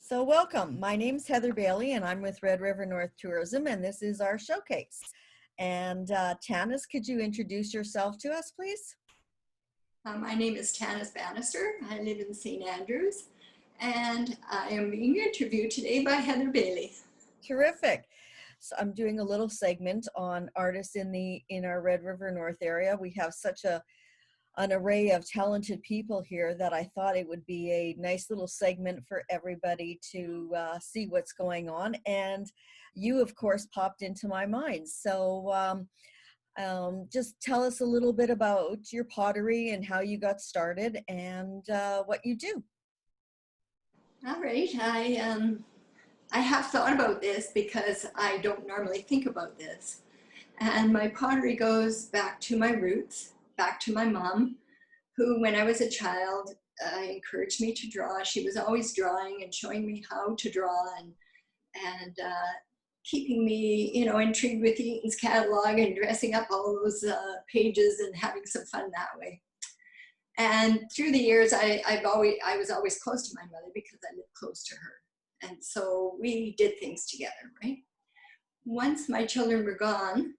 So welcome. My name's Heather Bailey and I'm with Red River North Tourism and this is our showcase. And Tanis, could you introduce yourself to us, please? My name is Tanis Bannister. I live in St. Andrews, and I am being interviewed today by Heather Bailey. Terrific. So I'm doing a little segment on artists in our Red River North area. We have such an array of talented people here that I thought it would be a nice little segment for everybody to see what's going on. And you, of course, popped into my mind. So just tell us a little bit about your pottery and how you got started and what you do. All right, I have thought about this because I don't normally think about this. And my pottery goes back to my roots, back to my mom, who, when I was a child, encouraged me to draw. She was always drawing and showing me how to draw and keeping me, intrigued with Eaton's catalog and dressing up all those pages and having some fun that way. And through the years, I was always close to my mother because I lived close to her. And so we did things together, right? Once my children were gone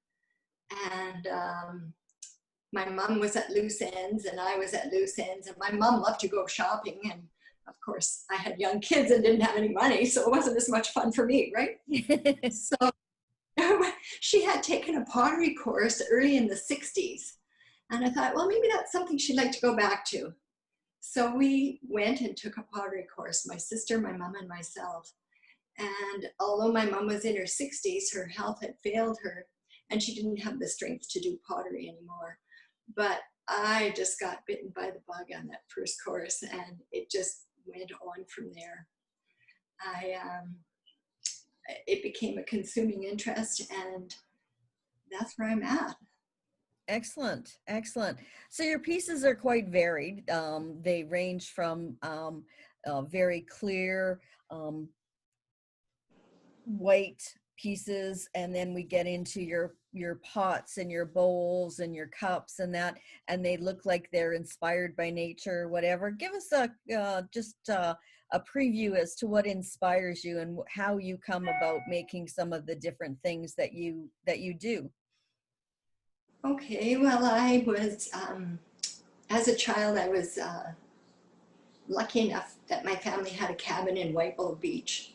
and my mom was at loose ends and I was at loose ends, and my mom loved to go shopping, and of course I had young kids and didn't have any money, so it wasn't as much fun for me, right? So she had taken a pottery course early in the 60s, and I thought, well, maybe that's something she'd like to go back to. So we went and took a pottery course, my sister, my mom, and myself. And although my mom was in her 60s, her health had failed her and she didn't have the strength to do pottery anymore. But I just got bitten by the bug on that first course, and it just went on from there. It became a consuming interest, and that's where I'm at. Excellent, excellent. So your pieces are quite varied. They range from very clear white pieces, and then we get into your pots and your bowls and your cups and that, and they look like they're inspired by nature, whatever. Give us a preview as to what inspires you and how you come about making some of the different things that you do. Okay, well, I was, as a child, I was lucky enough that my family had a cabin in White Bowl Beach,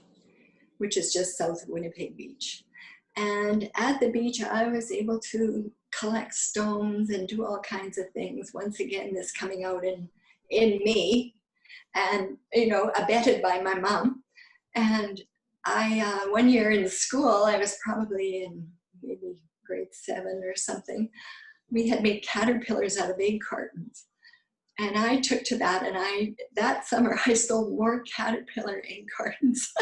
which is just south of Winnipeg Beach. And at the beach, I was able to collect stones and do all kinds of things. Once again, this coming out in me, and abetted by my mom. And I one year in school, I was probably in maybe grade 7 or something. We had made caterpillars out of egg cartons. And I took to that, and that summer I stole more caterpillar egg cartons.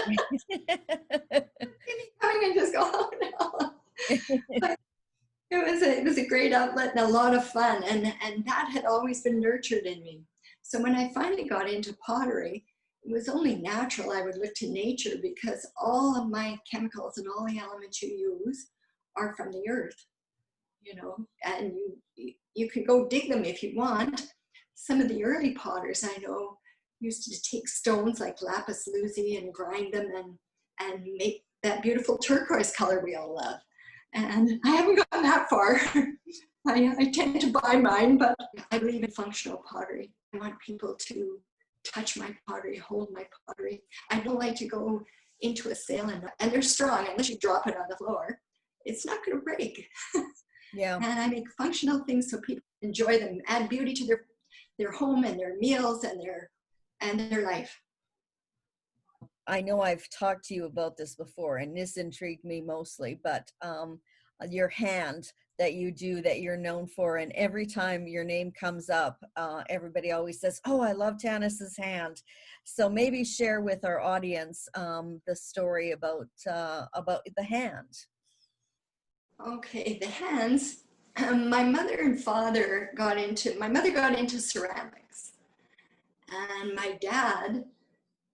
Coming and just go, oh no. But it was a great outlet and a lot of fun, and that had always been nurtured in me. So when I finally got into pottery, it was only natural I would look to nature, because all of my chemicals and all the elements you use are from the earth, and you can go dig them if you want. Some of the early potters I know used to take stones like lapis lazuli and grind them and make that beautiful turquoise color we all love. And I haven't gotten that far. I tend to buy mine, but I believe in functional pottery. I want people to touch my pottery, hold my pottery. I don't like to go into a sale and they're strong. Unless you drop it on the floor, it's not going to break. Yeah. And I make functional things so people enjoy them, add beauty to their home and their meals and their life. I know I've talked to you about this before, and this intrigued me mostly, but your hand that you do, that you're known for, and every time your name comes up, everybody always says, oh, I love Tanis's hand. So maybe share with our audience the story about the hand. Okay, the hands. My mother got into ceramics, and my dad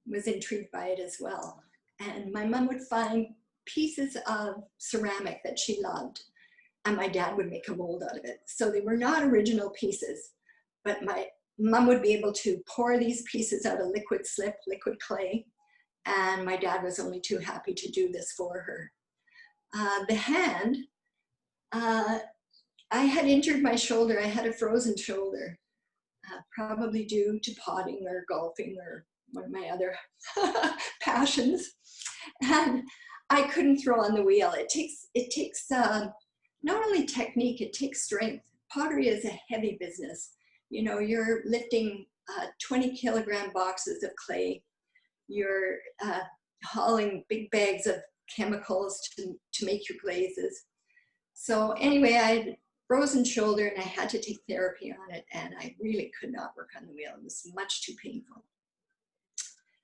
was intrigued by it as well. And my mom would find pieces of ceramic that she loved, and my dad would make a mold out of it. So they were not original pieces, but my mom would be able to pour these pieces out of liquid slip, liquid clay, and my dad was only too happy to do this for her. The hand, I had injured my shoulder. I had a frozen shoulder, probably due to potting or golfing or one of my other passions. And I couldn't throw on the wheel. It takes not only technique, it takes strength. Pottery is a heavy business. You know, you're lifting 20 kilogram boxes of clay. You're hauling big bags of chemicals to make your glazes. So anyway, I had frozen shoulder and I had to take therapy on it, and I really could not work on the wheel. It was much too painful.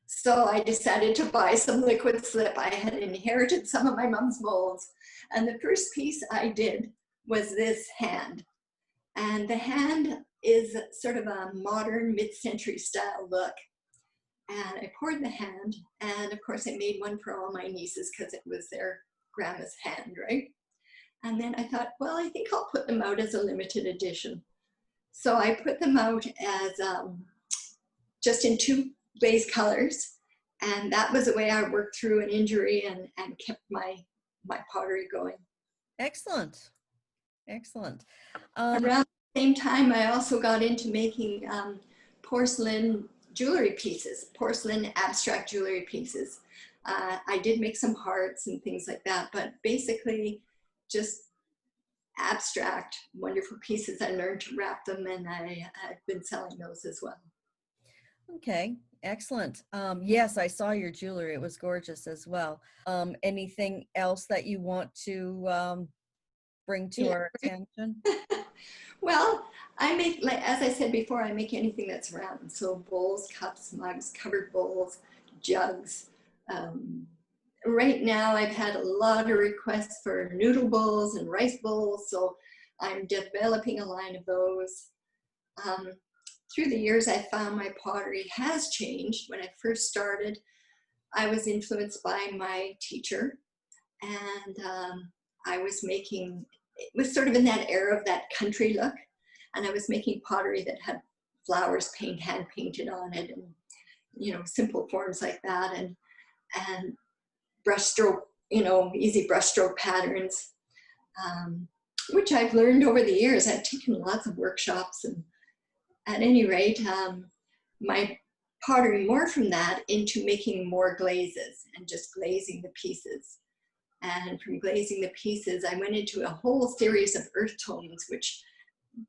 So I decided to buy some liquid slip. I had inherited some of my mom's molds, and the first piece I did was this hand. And the hand is sort of a modern mid-century style look. And I poured the hand, and of course I made one for all my nieces because it was their grandma's hand, right? And then I thought, well, I think I'll put them out as a limited edition. So I put them out as just in 2 base colors. And that was the way I worked through an injury and kept my pottery going. Excellent. Excellent. Around the same time, I also got into making porcelain jewelry pieces, porcelain abstract jewelry pieces. I did make some hearts and things like that, but basically just abstract, wonderful pieces. I learned to wrap them, and I've been selling those as well. Okay, excellent. Yes, I saw your jewelry. It was gorgeous as well. Anything else that you want to bring to our attention? Well, I make, like as I said before, I make anything that's round. So bowls, cups, mugs, covered bowls, jugs. Right now, I've had a lot of requests for noodle bowls and rice bowls, so I'm developing a line of those. Through the years, I found my pottery has changed. When I first started, I was influenced by my teacher, and I was making, it was sort of in that era of that country look, and I was making pottery that had flowers hand painted on it, and you know, simple forms like that, and brushstroke, you know, easy brushstroke patterns, which I've learned over the years. I've taken lots of workshops, and at any rate, my pottery morphed from that into making more glazes and just glazing the pieces. And from glazing the pieces, I went into a whole series of earth tones, which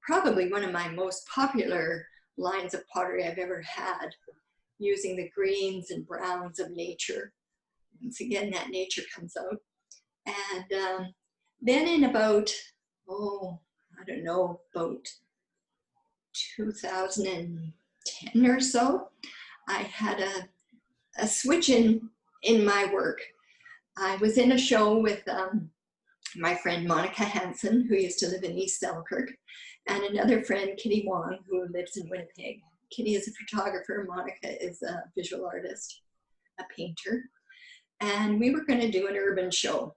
probably one of my most popular lines of pottery I've ever had, using the greens and browns of nature. Once again, that nature comes out. And then in about, I don't know, about 2010 or so, I had a switch in my work. I was in a show with my friend Monica Hansen, who used to live in East Selkirk, and another friend, Kitty Wong, who lives in Winnipeg. Kitty is a photographer, Monica is a visual artist, a painter, and we were going to do an urban show.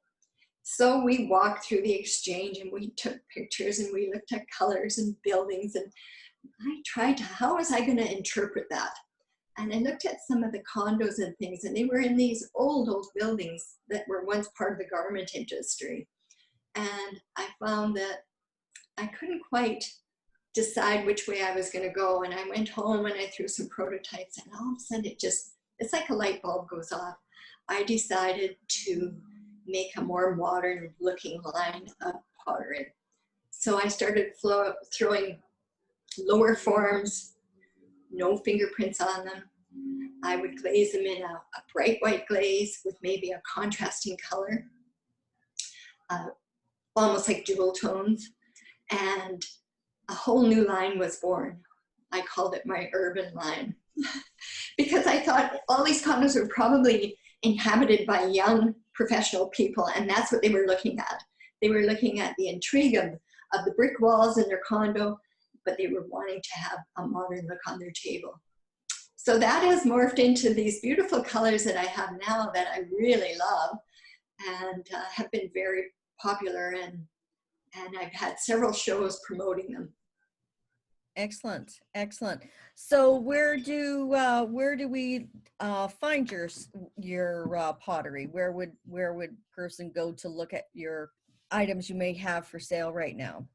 So we walked through the exchange and we took pictures and we looked at colors and buildings, and I tried to, how was I going to interpret that? And I looked at some of the condos and things, and they were in these old buildings that were once part of the garment industry. And I found that I couldn't quite decide which way I was going to go. And I went home and I threw some prototypes, and all of a sudden it's like a light bulb goes off. I decided to make a more modern looking line of pottery. So I started throwing lower forms, no fingerprints on them. I would glaze them in a bright white glaze with maybe a contrasting color, almost like jewel tones, and a whole new line was born. I called it my urban line because I thought all these condos were probably inhabited by young professional people, and that's what they were looking at. They were looking at the intrigue of the brick walls in their condo, but they were wanting to have a modern look on their table. So that has morphed into these beautiful colors that I have now that I really love, and have been very popular, and I've had several shows promoting them. Excellent, excellent. So where do we find your pottery? Where would person go to look at your items you may have for sale right now?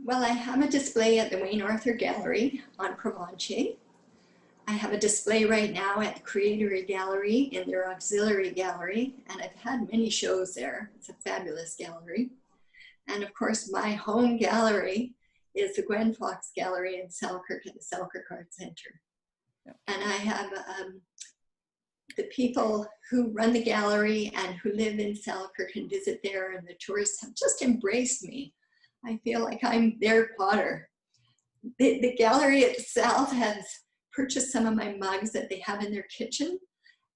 Well, I have a display at the Wayne Arthur Gallery on Provencher. I have a display right now at the Creatory Gallery in their auxiliary gallery, and I've had many shows there. It's a fabulous gallery. And of course, my home gallery is the Gwen Fox Gallery in Selkirk at the Selkirk Art Center. And I have the people who run the gallery and who live in Selkirk and visit there, and the tourists have just embraced me. I feel like I'm their potter. The gallery itself has purchased some of my mugs that they have in their kitchen,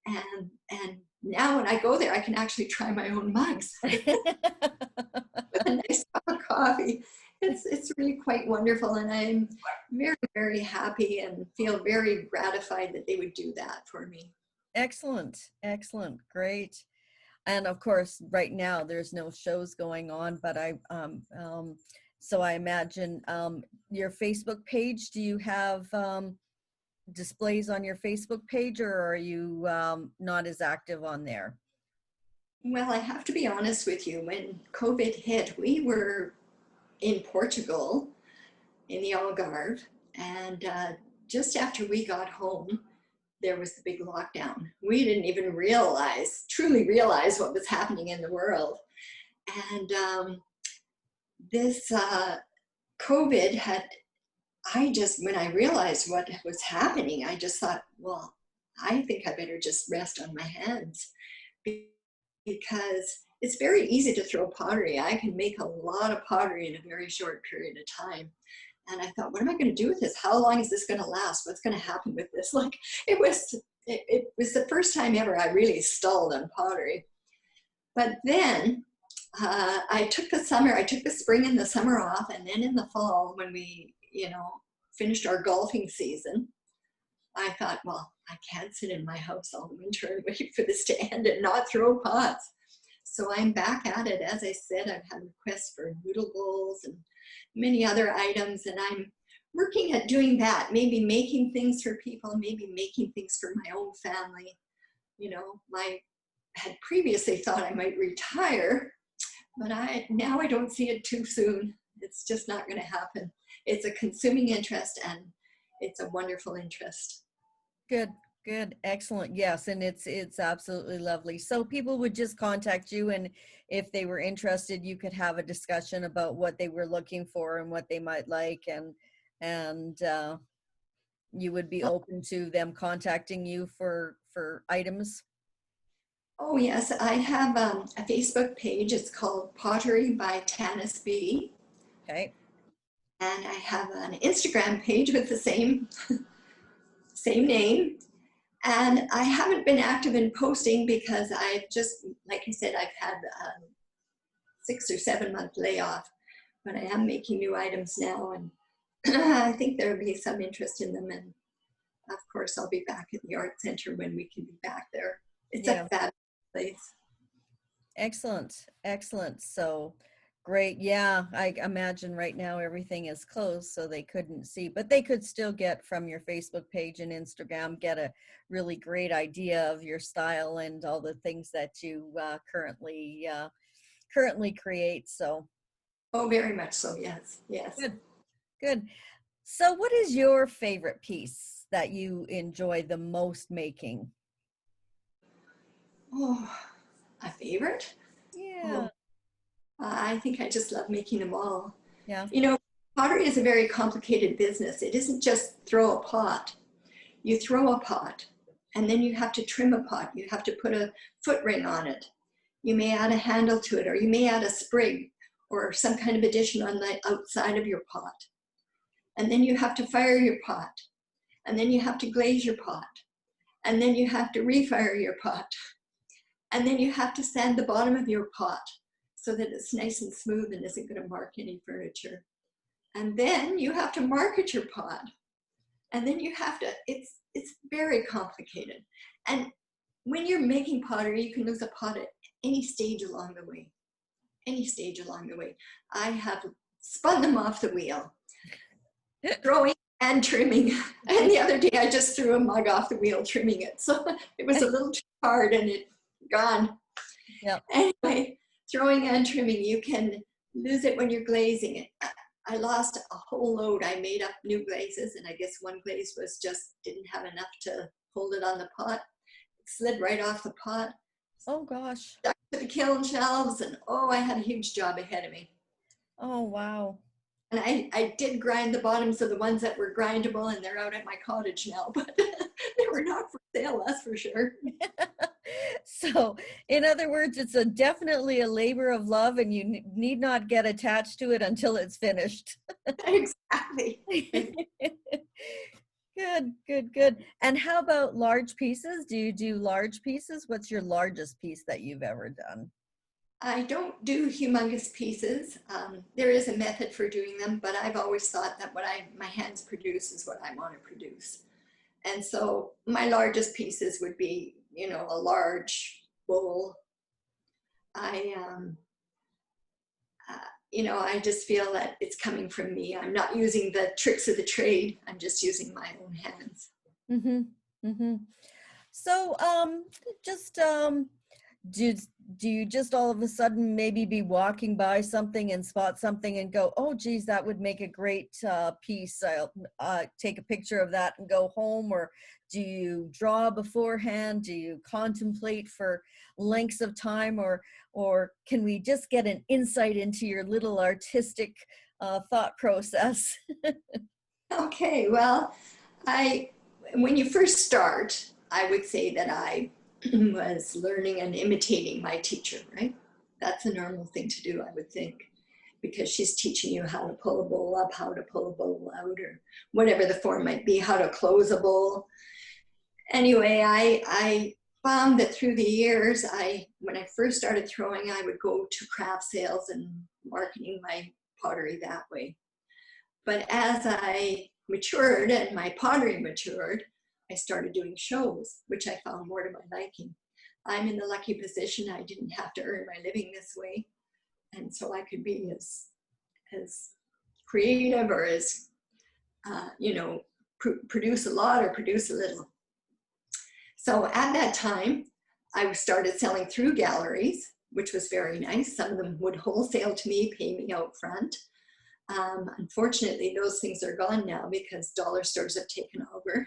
and now when I go there, I can actually try my own mugs with a nice cup of coffee. It's really quite wonderful, and I'm very, very happy and feel very gratified that they would do that for me. Excellent, excellent, great. And of course, right now there's no shows going on, but so I imagine your Facebook page. Do you have displays on your Facebook page, or are you not as active on there? Well, I have to be honest with you. When COVID hit, we were in Portugal in the Algarve, and just after we got home, there was the big lockdown. We didn't even truly realize what was happening in the world. And this COVID when I realized what was happening, I just thought, well, I think I better just rest on my hands, because it's very easy to throw pottery. I can make a lot of pottery in a very short period of time. And I thought, what am I going to do with this? How long is this going to last? What's going to happen with this? Like, it was the first time ever I really stalled on pottery. But then I took the spring and the summer off. And then in the fall, when we, finished our golfing season, I thought, well, I can't sit in my house all winter and wait for this to end and not throw pots. So I'm back at it. As I said, I've had requests for noodle bowls and many other items, and I'm working at doing that, maybe making things for people, maybe making things for my own family. I had previously thought I might retire, but now I don't see it too soon. It's just not going to happen. It's a consuming interest, and it's a wonderful interest. Good, good, excellent. Yes, and it's absolutely lovely. So people would just contact you, and if they were interested, you could have a discussion about what they were looking for and what they might like, and you would be open to them contacting you for items. Oh yes, I have a Facebook page. It's called Pottery by Tanis. Okay. And I have an Instagram page with the same name. And I haven't been active in posting because I've just, like I said, I've had a 6 or 7 month layoff, but I am making new items now, and I think there'll be some interest in them. And of course, I'll be back at the art center when we can be back there. It's a fabulous place. Excellent, excellent. So great. Yeah, I imagine right now everything is closed, so they couldn't see, but they could still get from your Facebook page and Instagram, get a really great idea of your style and all the things that you currently create. So Oh, very much so. Yes, yes. good, good. So what is your favorite piece that you enjoy the most making? Oh, a favorite? Yeah, Oh, I think I just love making them all. yeah, Pottery is a very complicated business. It isn't just throw a pot. You throw a pot, and then you have to trim a pot. You have to put a foot ring on it. You may add a handle to it, or you may add a sprig or some kind of addition on the outside of your pot. And then you have to fire your pot. And then you have to glaze your pot. And then you have to refire your pot. And then you have to sand the bottom of your pot so that it's nice and smooth and isn't going to mark any furniture. And then you have to market your pot. And then you have to, it's very complicated. And when you're making pottery, you can lose a pot at any stage along the way. Any stage along the way. I have spun them off the wheel. throwing and trimming. And the other day I just threw a mug off the wheel trimming it. So it was a little too hard and it gone. Yep. Anyway, throwing and trimming, you can lose it when you're glazing it. I lost a whole load. I made up new glazes, and I guess one glaze was just didn't have enough to hold it on the pot. It slid right off the pot, Oh gosh. stuck to the kiln shelves, and oh, I had a huge job ahead of me. Oh wow. And I did grind the bottoms of the ones that were grindable, and they're out at my cottage now, but they were not for sale, that's for sure. So, in other words, it's a definitely a labor of love, and you need not get attached to it until it's finished. Exactly. Good, good, good. And how about large pieces? Do you do large pieces? What's your largest piece that you've ever done? I don't do humongous pieces. There is a method for doing them, but I've always thought that what my hands produce is what I want to produce. And so my largest pieces would be, a large bowl. I, I just feel that it's coming from me. I'm not using the tricks of the trade. I'm just using my own hands. Mm-hmm. Mm-hmm. So, just do do you just all of a sudden maybe be walking by something and spot something and go, oh geez, that would make a great piece, I'll take a picture of that and go home? Or do you draw beforehand? Do you contemplate for lengths of time? Or can we just get an insight into your little artistic thought process? Okay, well, I when you first start, I would say that I was learning and imitating my teacher, right? That's a normal thing to do, I would think, because she's teaching you how to pull a bowl up, how to pull a bowl out, or whatever the form might be, how to close a bowl. Anyway, I found that through the years, when I first started throwing, I would go to craft sales and marketing my pottery that way. But as I matured and my pottery matured, I started doing shows, which I found more to my liking. I'm in the lucky position I didn't have to earn my living this way. And so I could be as creative or as, produce a lot or produce a little. So at that time, I started selling through galleries, which was very nice. Some of them would wholesale to me, pay me out front. Unfortunately, those things are gone now because dollar stores have taken over.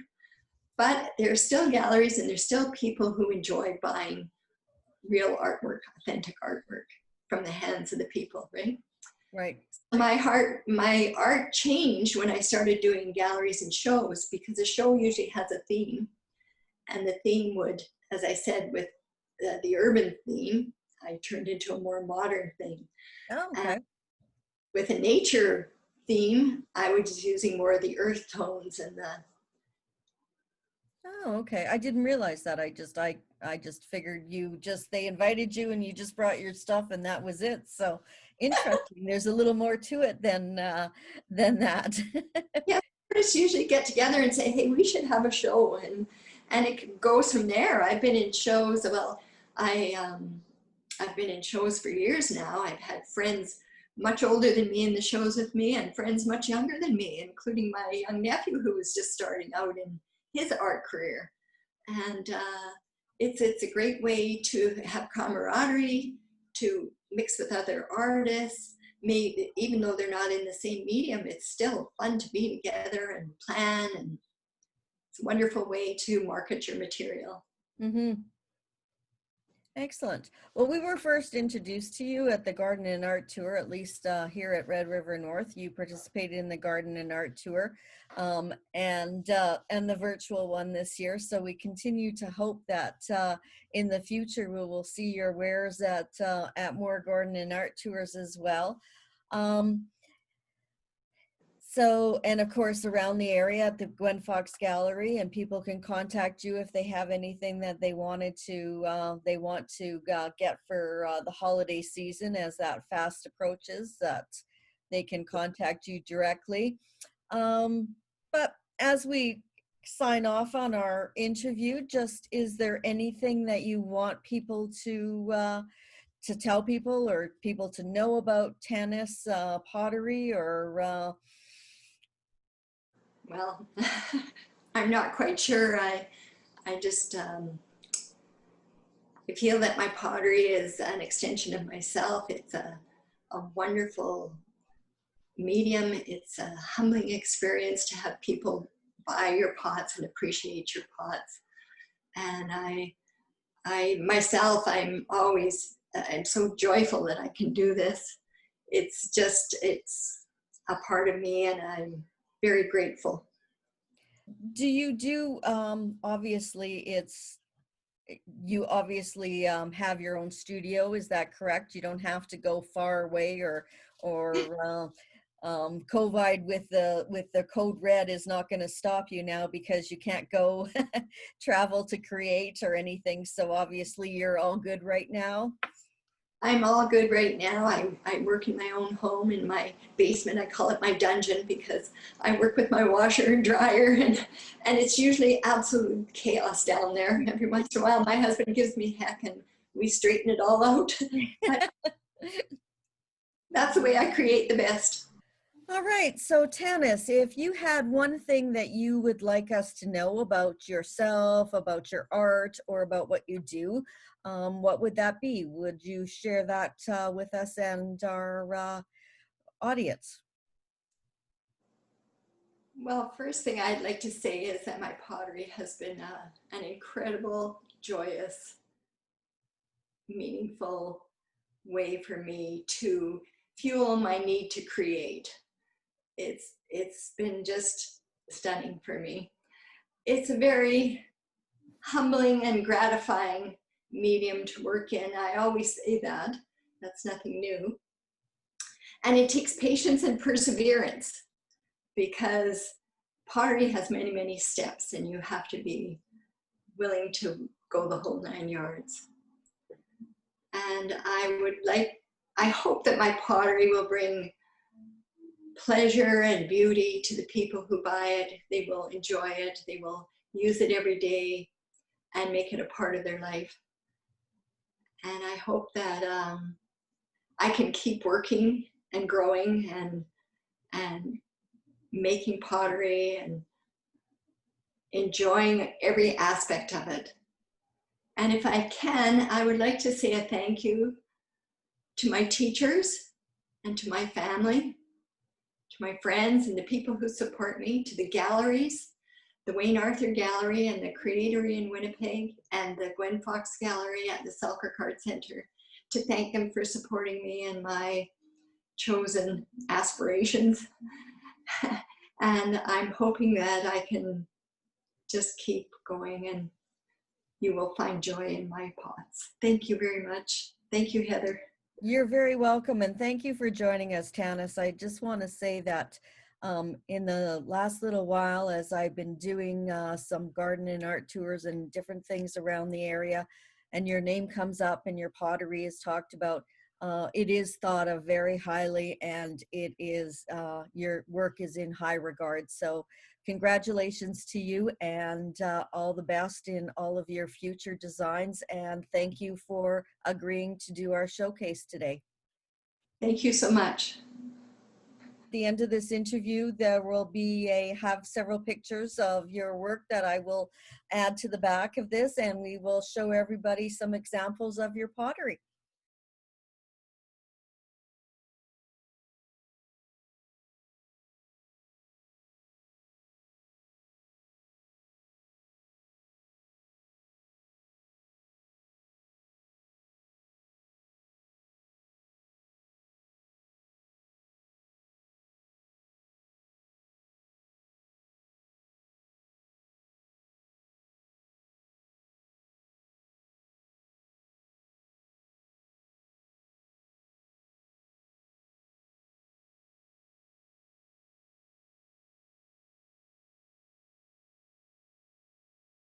But there are still galleries and there's still people who enjoy buying real artwork, authentic artwork from the hands of the people, right? Right. My art changed when I started doing galleries and shows, because a show usually has a theme, and the theme would, as I said, with the urban theme, I turned into a more modern thing. Oh, And okay. with a nature theme, I was using more of the earth tones and the. Oh, okay. I didn't realize that. I just figured they invited you and you just brought your stuff and that was it. So interesting. There's a little more to it than that. Yeah, artists usually get together and say, "Hey, we should have a show," and it goes from there. I've been in shows. Well, I've been in shows for years now. I've had friends much older than me in the shows with me, and friends much younger than me, including my young nephew who was just starting out in his art career. And it's a great way to have camaraderie, to mix with other artists. Maybe even though they're not in the same medium, it's still fun to be together and plan, and it's a wonderful way to market your material. Hmm. Excellent. Well, we were first introduced to you at the Garden and Art Tour, at least here at Red River North. You participated in the Garden and Art Tour, and the virtual one this year. So we continue to hope that in the future we will see your wares at more Garden and Art Tours as well. So, and of course, around the area at the Gwen Fox Gallery, and people can contact you if they have anything that they want to get for the holiday season as that fast approaches. That they can contact you directly. But as we sign off on our interview, just is there anything that you want people to tell people or people to know about Tanis pottery or Well, I'm not quite sure. I just I feel that my pottery is an extension of myself. It's a wonderful medium. It's a humbling experience to have people buy your pots and appreciate your pots. And I myself, I'm so joyful that I can do this. It's a part of me, and I'm very grateful. Do you do, obviously it's, you obviously have your own studio, is that correct? You don't have to go far away, or COVID with the code red is not going to stop you now because you can't go travel to create or anything. So obviously you're all good right now. I'm all good right now. I work in my own home in my basement. I call it my dungeon because I work with my washer and dryer, and it's usually absolute chaos down there. Every once in a while, my husband gives me heck and we straighten it all out. But that's the way I create the best. All right, so Tanis, if you had one thing that you would like us to know about yourself, about your art, or about what you do, what would that be? Would you share that with us and our audience? Well, first thing I'd like to say is that my pottery has been an incredible, joyous, meaningful way for me to fuel my need to create. It's been just stunning for me. It's a very humbling and gratifying medium to work in. I always say that. That's nothing new. And it takes patience and perseverance because pottery has many, many steps, and you have to be willing to go the whole 9 yards. And I hope that my pottery will bring pleasure and beauty to the people who buy it. They will enjoy it. They will use it every day and make it a part of their life. And I hope that I can keep working and growing and making pottery and enjoying every aspect of it. And if I can, I would like to say a thank you to my teachers and to my family, to my friends and the people who support me, to the galleries, the Wayne Arthur Gallery and the Creatory in Winnipeg, and the Gwen Fox Gallery at the Selkirk Art Center, to thank them for supporting me and my chosen aspirations. And I'm hoping that I can just keep going, and you will find joy in my pots. Thank you very much. Thank you, Heather. You're very welcome, and thank you for joining us, Tanis. I just want to say that in the last little while, as I've been doing some garden and art tours and different things around the area, and your name comes up and your pottery is talked about, it is thought of very highly, and it is your work is in high regard. So congratulations to you, and all the best in all of your future designs. And thank you for agreeing to do our showcase today. Thank you so much. At the end of this interview, there will be have several pictures of your work that I will add to the back of this, and we will show everybody some examples of your pottery.